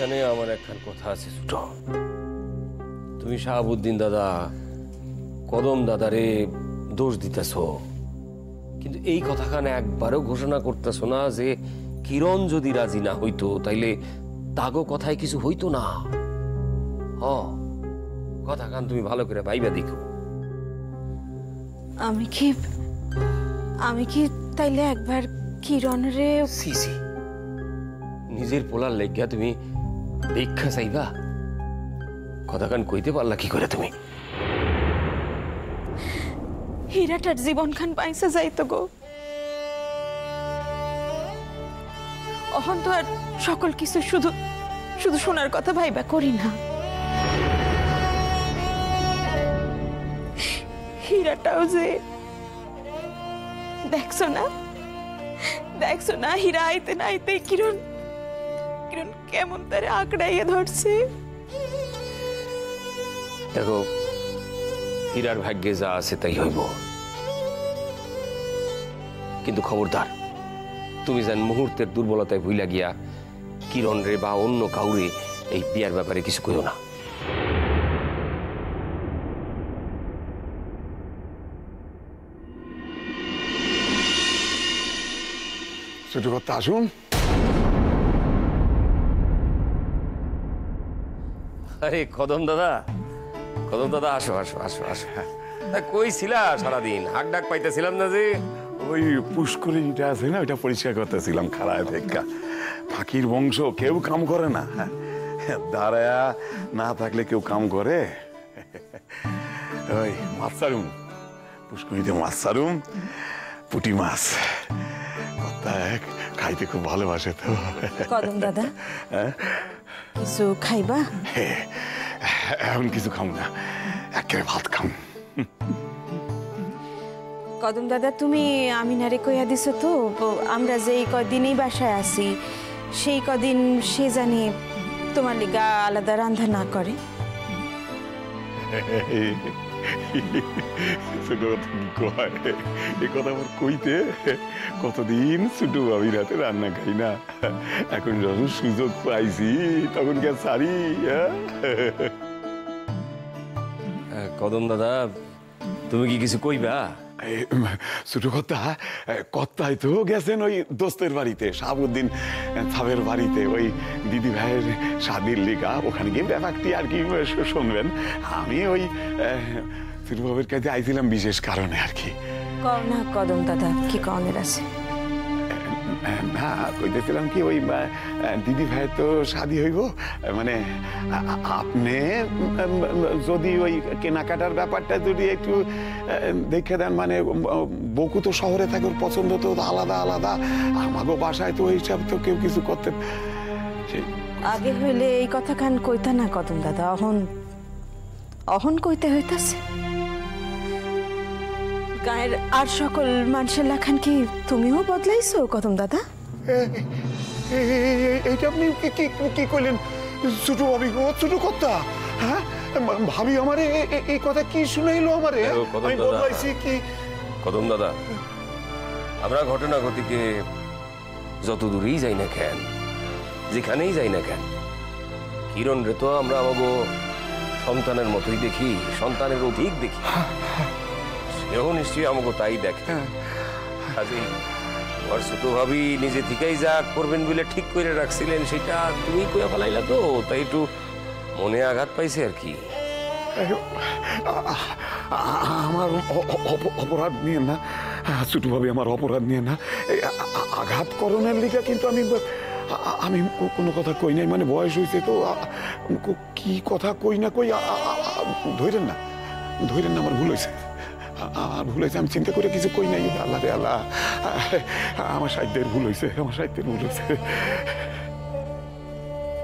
এইখানে আমার একখান কথা আছে ছোট। তুমি শাহাবুদ্দিন দাদা কদম দাদারে দোষ দিতেছ, কিন্তু এই কথাখানে একবারও ঘোষণা করতেছ না যে কিরণ যদি রাজি না হইতো তাইলে তাগো কথায় কিছু হইতো না। কথাখান তুমি ভালো করে ভাইবা দেখো। আমি কি তাইলে একবার কিরণরে সিসি নিজের পোলার লেগিয়া তুমি দীক্ষা চাইবা? কথাখান কইতে পারলা কি করে তুমি? হীরাটার জীবন খান পাইসা যাইতো গো। অহন তো আর সকল কিছু শুধু শুধু শোনার কথা ভাইবা করি না। হীরাটাও যে দেখছো না হীরা আইতে না আইতে কিরণ কেমন তারে আঁকড়াইয়া ধরছে। দেখো, হীরার ভাগ্যে যা আছে তাই হইব, কিন্তু খবরদার তুমি যেন মুহূর্তের দুর্বলতায় ভুইলা গিয়া কিরণ রে বা অন্য কাউরে এই বিয়ার ব্যাপারে কিছু কইও না। ছোট কথা আসুন। আরে কদম দাদা আসো আসো আসো আসো। কই ছিলা সারাদিন? হাক ডাক পাইতেছিলাম না যে। ওই পুষ্করিণীটা আছে না, ওইটা পরিষ্কার করতেছিলাম খাড়ায় থেকে। ফাঁকির বংশ, কেউ কাম করে না। দাঁড়ায়া না থাকলে কেউ কাম করে? ওই মাছ সারুম, পুষ্করিণীতে মাছ সারুম, পুঁটি মাছ। খাইতে খুব ভালোবাসে তো। কদম দাদা কিছু খাইবা? এখন কিছু খাম না, একেবারে ভাত খাম। কদম দাদা তুমি আমিনারে কইয়া দিছো তো আমরা যে কদিনই বাসায় আছি সেই কদিন সে জানি তোমার লিগা আলাদা রান্না না করে। কইতে কতদিন ছোট বাবির হাতে রান্না খাই না, এখন যখন সুযোগ পাইছি তখন কে সারি। কদম দাদা তুমি কি কিছু কইবা? ছোট কর্তায় তো গেছেন ওই দোস্তের বাড়িতে, শাহাবুদ্দিন সাহেবের বাড়িতে, ওই দিদি ভাইয়ের শাদির লিগা। ওখানে গিয়ে ব্যাপারটি আর কি শুনবেন। আমি ওই ছোট বাবুর কাছে আইছিলাম বিশেষ কারণে আর কি। না কদম দাদা কি কনের আছে? না কইতেছিলাম কি, ওই দিদি ভাইয়ের তো শাদি হইব, মানে আপনি যদি ওই কেনাকাটার ব্যাপারটা যদি একটু দেখে দেন, মানে বকু তো শহরে থাকে, ওর পছন্দ তো আলাদা আলাদা, আমাগো বাসায় তো এইসব তো কেউ কিছু করতে। আগে হইলে এই কথা খান কইতা না কদম দাদা, অহন কইতে হইতাছে। গায়ের আর সকল মানুষের লাখান কি তুমিও বদলাইছো কদম দাদা? এইটা আপনি কি কইলেন ছোট ভাবি গো? ছোট কথা, হ্যাঁ ভাবি আমারে এই কথা কি শুনাইলো আমারে? আমি বদলাইছি কি? কদম দাদা আমরা ঘটনা গতিকে যত দূরেই যাই না কেন, যেখানেই যাই না কেন, কিরণ রে তো আমরা আমাগো সন্তানের মতোই দেখি, সন্তানের অধিক দেখি। সেও নিশ্চয়ই আমাকে তাই দেখে। কাজেই আর ছোট ভাবি নিজে থেকেই যা করবেন বলে ঠিক করে রাখছিলেন সেটা তুমি কইয়া ফেলাইলা তো, তাই একটু মনে আঘাত পাইছে আর কি। আমার অপরাধ নিয়ে না ছোট ভাবি, আমার অপরাধ নিয়ে না, আঘাত করণের লিগা কিন্তু আমি কোনো কথা কই নাই। মানে বয়স হয়েছে তো, কি কথা কই না কই ধরেন না আমার ভুল হয়েছে, আমি চিন্তা করে কিছু কই নাই। আল্লাহ রে আল্লাহ, আমার সাহিত্যের ভুল হয়েছে,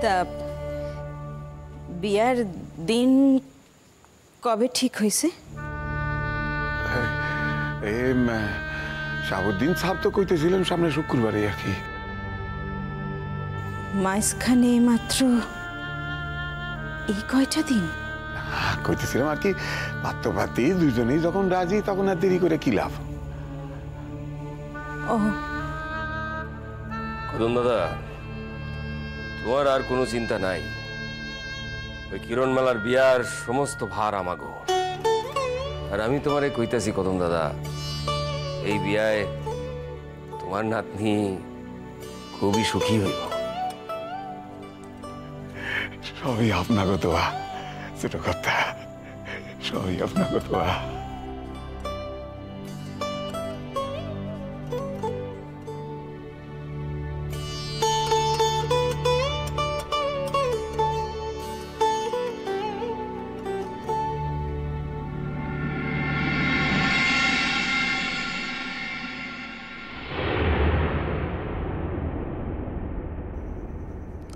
তা বিয়ার দিন কবে ঠিক হয়েছে? শাহাবুদ্দিন সাহেব তো কইতেছিলেন সামনে শুক্রবারে আর কি। মাঝখানে মাত্র এই কয়টা দিন? কইতেছিলাম আর কি, পাত্রপাতি দুজনেই যখন রাজি তখন আর দেরি করে কি লাভ। ও কদম দাদা তোমার আর কোনো চিন্তা নাই। ওই কিরণমালার বিয়ার সমস্ত ভার আমাগো। আর আমি তোমারে কইতাছি কদম দাদা, এই বিয়ায় তোমার নাতনি খুবই সুখী হইব। সবই আপনাকে দোয়া ছোট কথা, সবই আপনাকে দোয়া।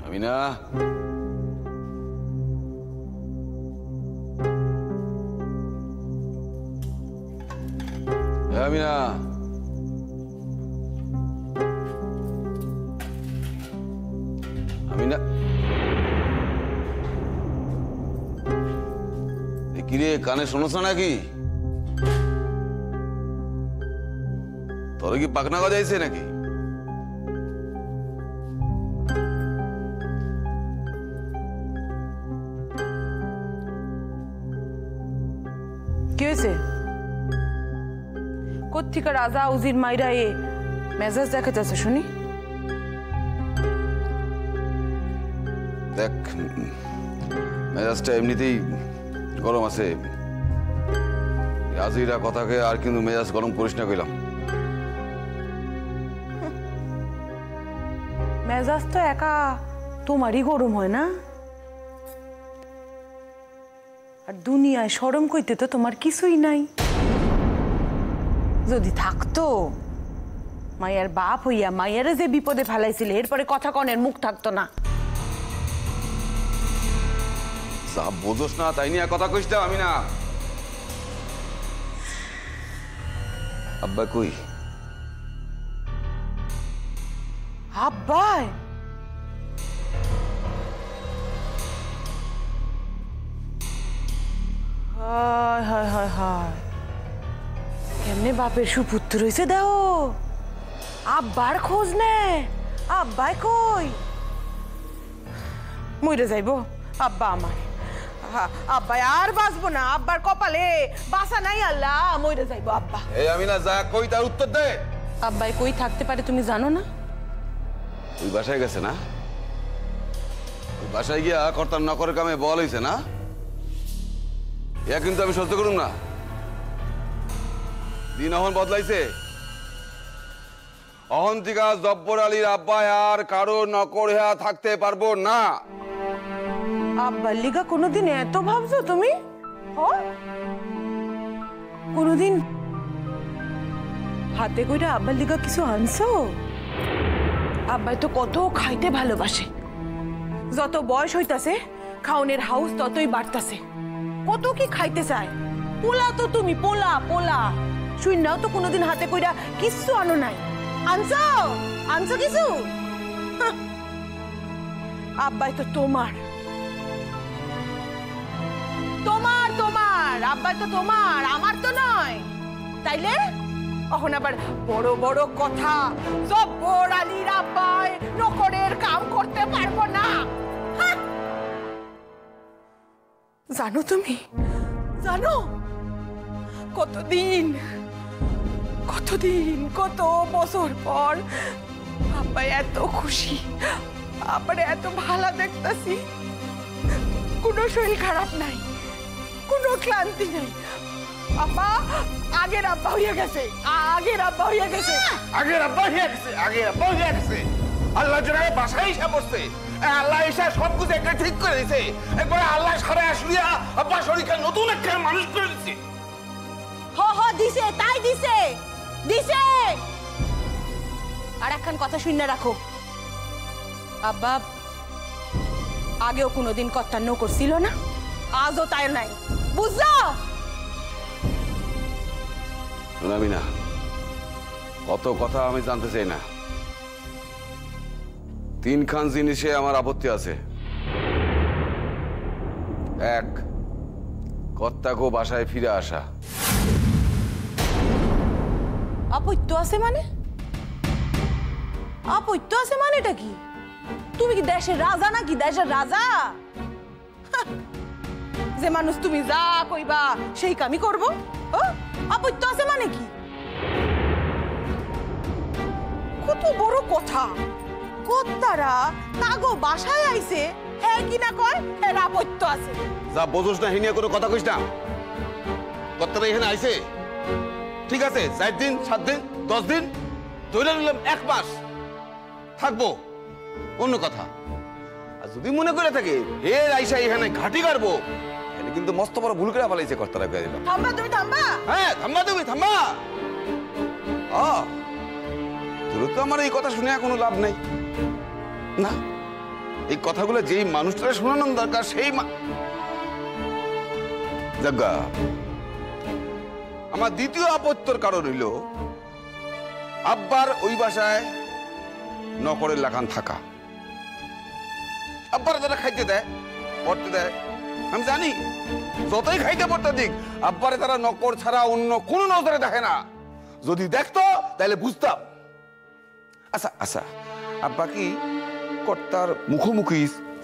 আমিনা, আমিনা, আমিনা, কিরে কানে শোনছ নাকি? তোর কি পাকনা গজাইছে নাকি? কি হয়েছে? কোত্থেকে রাজা উজির মাইরা এ মেজাজ দেখাতেছে শুনি? দেখ, মেজাজটা এমনিতেই গরম আছে। আজিরা কথাকে আর কিন্তু মেজাজ গরম করিস না কইলাম। মেজাজ তো একা তোমারই গরম হয় না? আর দুনিয়ায় শরম কইতে তো তোমার কিছুই নাই। যদি থাকতো, মায়ের বাপ হইয়া মায়েরে যে বিপদে ফেলাইছিলে, এরপরে কথা কনের মুখ থাকতো না। যা বোঝোস না তাই নিয়ে কথা কইস না। আমি না, আব্বা কই? আব্বাই হায় হায় হায় হায়, কেমনে বাপের সুপুত্র হয়েছে দেও। আব্বার খোঁজ নে, আব্বাই কই? মইরে যাইব আব্বা আমার। আব্বাই আর বাঁচবো না, আব্বার কপালে বাসা নাই। আল্লাহ, মইরে যাইব আব্বা। এই আমি না, যা কই তার উত্তর দে। আব্বাই কই থাকতে পারে তুমি জানো না? ওই বাসায় গেছে না? ওই বাসায় গিয়া কর্তার নকরের কামে বল হইছে না? ইয়া কিন্তু আমি সহ্য করুম না। দিন অহন বদলাইছে। অহন্তিকা জব্বর আলীর আব্বায় আর কারো নকর হইয়া থাকতে পারবো না। আব্বার লিগা কোনোদিন এত ভাবছো তুমি? কোনোদিন হাতে কইরা আব্বার লিগা কিছু আনছো? আব্বাই তো কত খাইতে ভালোবাসে। যত বয়স হইতাছে খাওনের হাউস ততই বাড়তাছে। কত কি খাইতে চায়। পোলা তো তুমি, পোলা পোলা শুইনাও তো কোনোদিন হাতে কইরা কিচ্ছু আনো নাই। আনছো? আনছো কিছু? আব্বাই তো তোমার তোমার তোমার আব্বাই তো তোমার, আমার তো নয়। তাইলে এখন আবার বড় বড় কথা। জব্বর আলীর আব্বাই নকরের কাম করতে পারবো না। জানো তুমি, জানো কতদিন কতদিন কত বছর পর আব্বাই এত খুশি, আবার এত ভালো দেখতাছি। কোনো শরীর খারাপ নাই, কোনো ক্লান্তি নাই। আব্বা আগের আব্বা হইয়া গেছে, আগের আব্বা হইয়া গেছে, আগের আব্বা হইয়া গেছে, আগের আব্বা হইয়া গেছে। আল্লাহ যেন বাসায় এসে পড়ছে। আল্লাহ এসে সবকিছু একটা ঠিক করে দিছে। একবার আল্লাহ সারা আসলিয়া আব্বা শরীরকে নতুন একটা মানুষ করে দিছে। হ দিছে, তাই দিছে, দিছে। আর এখন কথা শুনে রাখো, আব্বা আগেও কোনোদিন কর্তার নকর ছিল না, আজও তাই নাই, বুঝছো? শোনাবি না, কত কথা আমি জানতে চাই না। তিনখান জিনিসে আমার আপত্তি আছে। এক, কর্তাকে বাসায় ফিরে আসা। আপত্তি আছে মানে? আপত্তি আছে মানেটা কি? তুমি কি দেশের রাজা নাকি দেশের রাজা? হাহ, যে মানুষ তুমি যা কইবা সেই কামই করবো? আপত্তি আছে মানে কি? কত বড় কথা, কত্তারা তাগো বাসায় আইছে, হ্যাঁ কি না কয় এর আপত্তি আছে। যা বোঝোস না হিনিয়া কোনো কথা কইস না। কর্তারা এখানে আইছে, ঠিক আছে 4 দিন 7 দিন 10 দিন ধরে নিলাম 1 মাস থাকবো, অন্য কথা। আর যদি মনে করে থাকে হে আইসা এখানে ঘাটি কাটবো, তাহলে কিন্তু মস্ত বড় ভুল করে ফেলাইছে কর্তারা কয়ে দিলাম। থাম্বা তুমি থাম্বা। হ্যাঁ থাম্বা তুমি থাম্বা। তোর তো আমার এই কথা শুনে কোনো লাভ নেই না। এই কথাগুলো যেই মানুষটাকে শোনানো দরকার সেই জাগা। আমার দ্বিতীয় আপত্তির কারণ হইল আব্বার ওই বাসায় নকরের লাগান থাকা। আব্বার যারা খাইতে দেয় পড়তে দেয়, আমি জানি যতই খাইতে পড়তে দিক আব্বারে তারা নকর ছাড়া অন্য কোন নজরে দেখে না। যদি দেখতো তাহলে বুঝতাম। আচ্ছা আচ্ছা, আব্বা কি কর্তার মুখোমুখি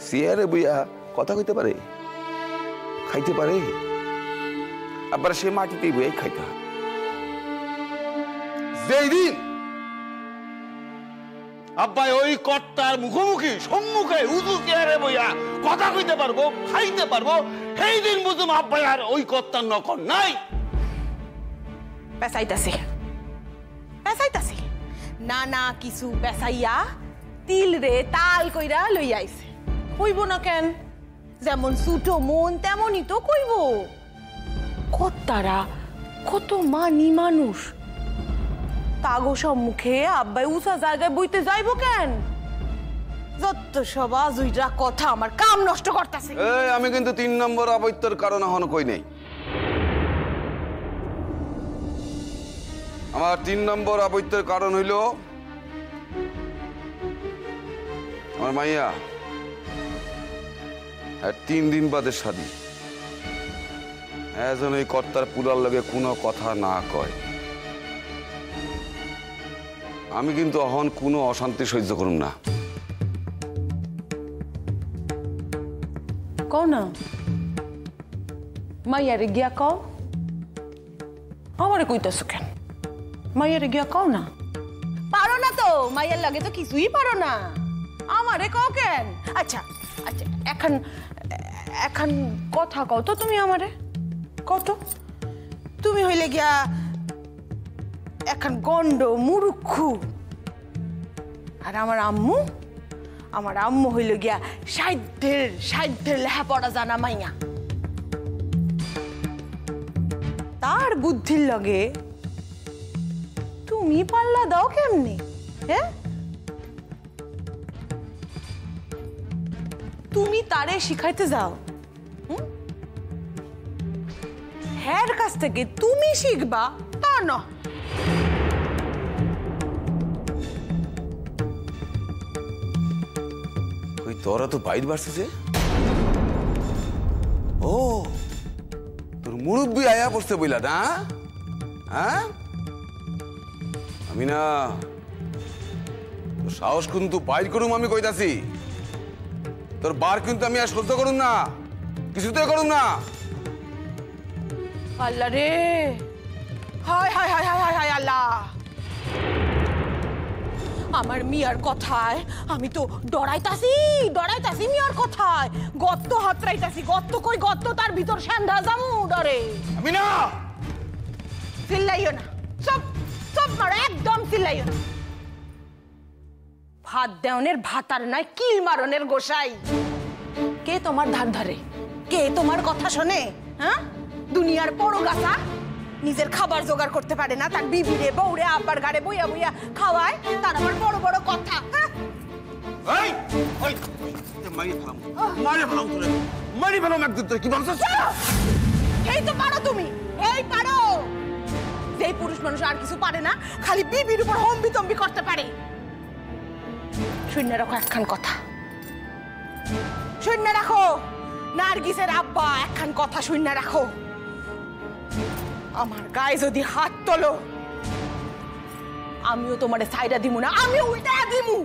চেয়ারে বইয়া কথা কইতে পারে, খাইতে পারে? আব্বার সে মাটিতেই বইয়াই খাইতে হয়। যেই দিন আব্বাই ওই কর্তার মুখোমুখি সম্মুখে উঁচু চেয়ারে বইয়া কথা কইতে পারবো, খাইতে পারবো, সেই দিন বুঝুম আব্বাই আর ওই কর্তার নকর নাই। পেঁচাইতাছে পেঁচাইতাছে নানা কিছু পেঁচাইয়া তিল রে তাল কইরা লই আইছে। কইব না কেন? যেমন ছুটো মন তেমনই তো কইব। কত্তারা কত মানি মানুষ, তাগো সম্মুখে আব্বাই উঁচা জায়গায় বইতে যাইব কেন? যত সব আজুইরা কথা আমার কাম নষ্ট করতেছে। আমি কিন্তু 3 নম্বর আপত্তির কারণ এখনো কই নাই। আমার 3 নম্বর আপত্তির কারণ হইল আমার মাইয়া 3 দিন বাদে শাদী, এজন এই কর্তার পুলার লগে কোনো কথা না কয়। আমি কিন্তু এখন কোনো অশান্তি সহ্য করুম না। কও না মাইয়ারে গিয়া কও। আমারে কইতাছো কেন? মাইয়ারে গিয়া কও না। পারো না তো, মাইয়ার লাগে তো কিছুই পারো না, আমারে কও কেন? আচ্ছা আচ্ছা, এখন কথা কও তো তুমি আমারে, কত তুমি হইলে গিয়া এখন গন্ড মুরুক্ষু, আর আমার আম্মু হইল গিয়া সাধ্যের লেখাপড়া জানা মাইয়া। তার বুদ্ধির লগে তুমি পাল্লা দাও কেমনে? হ্যাঁ, তুমি তারে শিখাইতে যাও, হ্যার কাছ থেকে তুমি শিখবা তা না। ওই তোরা তো বাইর বাড়ছে। ও তোর মুরব্বী আয়া পড়ছে বইলা না? হ্যাঁ আমি না, তোর সাহস কিন্তু বাইর করুম, আমি কইতাছি। তোর বার কিন্তু আমি আর সহ্য করুম না, কিছুতেই করুম না। আল্লাহ রে, হায় হায় হায় হায় হায় হায় আল্লাহ। আমার মিয়ার কথায় আমি তো ডরাইতাছি মিয়ার কথায়। গত্ত হাতরাইতাছি, গত্ত কই গত্ত, তার ভিতর সান্ধ্যা জামু ডরে। আমি না চিল্লাইও না, সব সব মারো, একদম চিল্লাইও না। ভাত দেওনের ভাতার নাই, কিল মারনের গোসাই। কে তোমার ধার ধরে? কে তোমার কথা শোনে? হ্যাঁ, দুনিয়ার বড় গাছা নিজের খাবার জোগাড় করতে পারে না, তার বিবিরে বউরে আব্বার গাড়ে বইয়া বইয়া খাওয়ায়, তার আমার বড় বড় কথা। এই তো পারো তুমি, এই পারো। যেই পুরুষ মানুষ আর কিছু পারে না, খালি বিবির উপর হম্বিতম্বি করতে পারে। শূন্য রাখো একখান কথা, শূন্য রাখো। নার্গিসের আব্বা একখান কথা শূন্য রাখো। আমার গায়ে যদি হাত তোলো, আমিও তোমারে সাইডা দিমু না, আমিও উল্টা দিমু।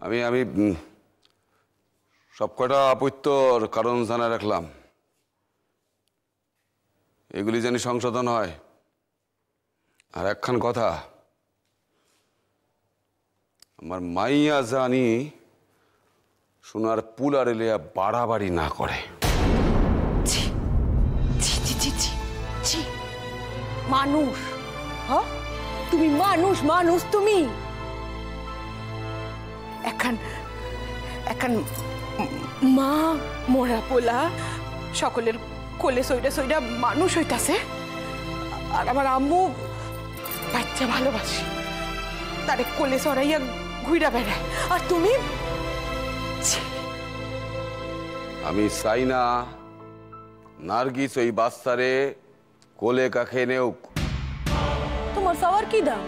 আমি আমি সব কটা আপত্তর কারণ জানা রাখলাম, এগুলি জানি সংশোধন হয়। আর একখান কথা, আমার মাইয়া জানি সোনার পুলার এলিয়া বাড়াবাড়ি না করে। ছি ছি ছি ছি ছি ছি মানুষ, হ্যাঁ তুমি মানুষ, মানুষ তুমি এখন এখন মা মোরা পোলা সকলের কোলে সইরা সইরা মানুষ হইতাছে, আর আমার আম্মু বাচ্চা ভালোবাসে, তারে কোলে সরাইয়া ঘুইরা বেড়ায়, আর তুমি ছি। আমি চাই না নার্গিস ওই বাচ্চারে কোলে কাখে নেউক। তোমার সাওয়ার কি দাম?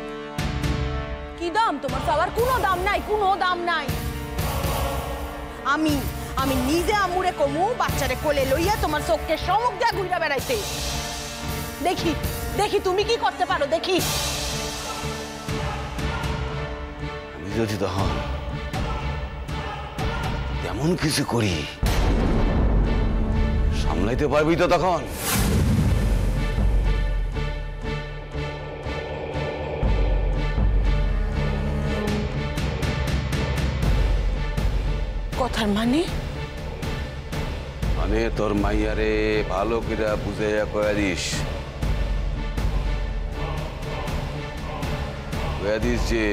কি দাম তোমার সাওয়ার? কোনো দাম নাই, কোনো দাম নাই। আমি আমি নিজে আমুরে কমু বাচ্চারে কোলে লইয়া তোমার চোখকে সমক দিয়া ঘুরে বেড়াইতে। দেখি দেখি তুমি কি করতে পারো, দেখি। আমি যদি তখন তেমন কিছু করি, সামলাইতে পারবি তো তখন? কথার মানে? মানে তোর মাইয়ারে ভালো করে বুঝাইয়া কয়া দিস, কয়া দিস যে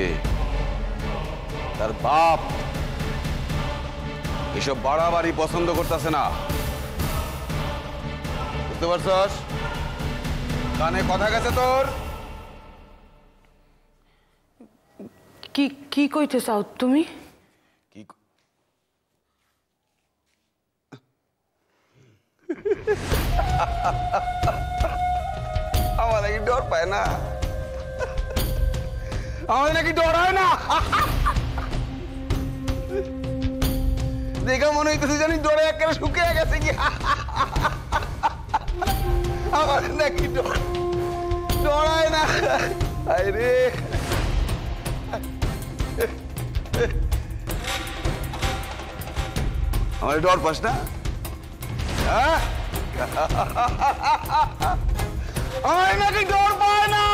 তার বাপ এসব বাড়াবাড়ি পছন্দ করতেছে না। বুঝতে পারছস? কানে কথা গেছে তোর? কি কি কইতে চাও তুমি? কি আমার নাকি ডর পায় না, আমাদের নাকি ডর হয় না। দেখা মনে হইতেছে জানি ডরে একেবারে শুকিয়ে গেছে কি। আমার নাকি ডরায় না। আরে আমার ডর পাস না? হ্যাঁ, আমার নাকি ডর পায় না।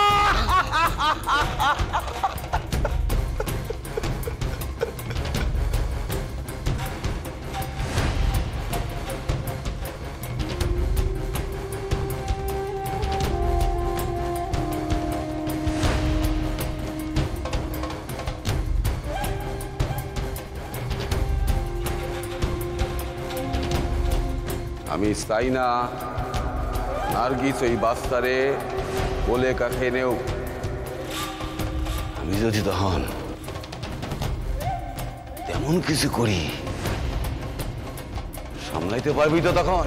আমি চাই না নার্গিস ওই বাচ্চারে কোলে কাখে নেও। আমি যদি তখন তেমন কিছু করি, সামলাইতে পারবি তো তখন?